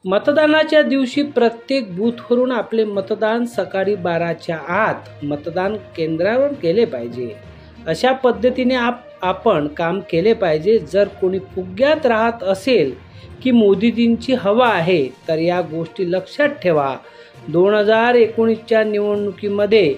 मतदानाच्या दिवशी प्रत्येक बूथवरून आपले मतदान सकाळी 12च्या आत मतदान केंद्रावर केले पाहिजे। अशा पद्धतीने आपण काम केले पाहिजे। जर कोणी फुग्यात राहत असेल की मोदीजींची हवा आहे तर या गोष्टी लक्षात ठेवा। 2019च्या निवडणुकीमध्ये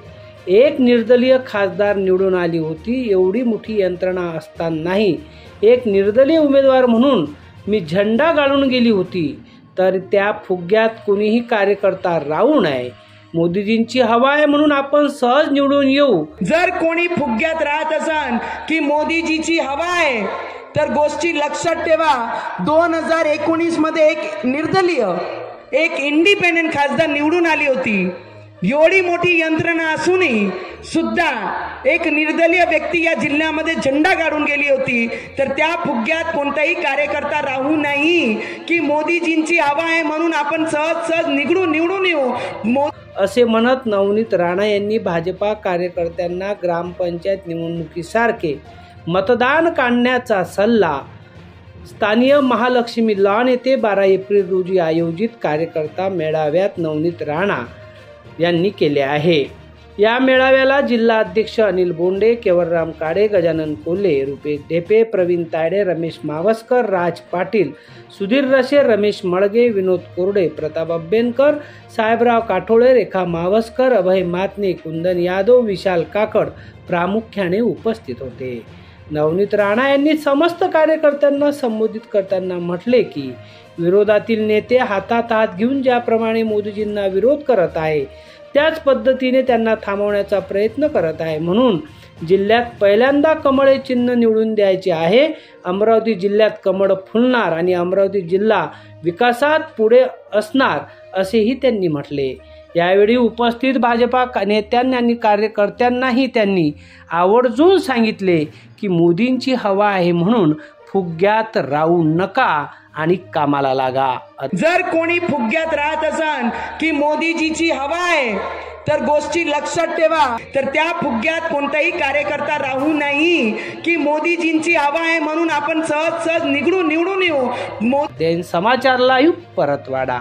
एक निर्दलीय खासदार निवडून आली होती। एवढी मोठी यंत्रणा असतानाही एक निर्दलीय उमेदवार म्हणून मी झेंडा गाळून गेली होती, तर त्या फुग्यात कोणीही कार्यकर्ता राहू नये। मोदीजींची हवा आहे म्हणून आपण सहज निवडून येऊ। जर कोणी फुग्यात राहत असन की मोदीजीची हवा आहे तर गोष्टी लक्षात ठेवा। 2019 मध्ये एक निर्दलीय एक इंडिपेंडेंट खासदार निवडून आली होती। एवढी मोठी यंत्रणा असूनही सुद्धा एक निर्दलीय व्यक्ती या जिल्ह्यामध्ये झेंडा गाडून गेली होती, तर त्या फुग्यात कोणताही कार्यकर्ता राहू नाही की मोदीजींची हवा आहे म्हणून आपण सहज निवडून येऊ असे म्हणत नवनीत राणा यांनी भाजपा कार्यकर्त्यांना ग्रामपंचायत निवडणुकीसारखे मतदान काढण्याचा सल्ला स्थानीय महालक्ष्मी लॉन येथे 12 एप्रिल रोजी आयोजित कार्यकर्ता मेळाव्यात नवनीत राणा यांनी केले आहे। या मेळाव्याला जिल्हा अध्यक्ष अनिल बोंडे, केवलराम काळे, गजानन कोल्हे, रुपेश ढेपे, प्रवीण तायडे, रमेश मावस्कर, राज पाटील, सुधीर रशे, रमेश मळगे, विनोद कोरडे, प्रताप अभ्यंकर, साहेबराव काठोळे, रेखा मावस्कर, अभय मातने, कुंदन यादव, विशाल काकड प्रामुख्याने उपस्थित होते। नवनीत राणा यांनी समस्त कार्यकर्त्यांना संबोधित करताना म्हटले की विरोधातील नेते हातात हात घेऊन ज्याप्रमाणे मोदीजींना विरोध करत आहे त्याच पद्धतीने त्यांना थांबवण्याचा प्रयत्न करत आहे। म्हणून जिल्ह्यात पहिल्यांदा कमळ चिन्ह निवडून द्यायचे आहे। अमरावती जिल्ह्यात कमळ फुलणार आणि अमरावती जिल्हा विकासात पुढे असणार असेही त्यांनी म्हटले। यावेळी उपस्थित भाजपा नेत्यांनी आणि कार्यकर्त्यांनाही त्यांनी आवर्जून सांगितले की मोदींची हवा आहे म्हणून फुग्यात राहू नका आणि कामाला लागा। जर कोणी फुग्यात राहत असन की मोदीजीची हवा आहे तर गोष्टी लक्षात ठेवा, तर त्या फुग्यात कोणताही कार्यकर्ता राहू नाही की मोदीजींची हवा आहे म्हणून आपण सहज निवडून येऊ। समाचार लाईव्ह परतवाडा।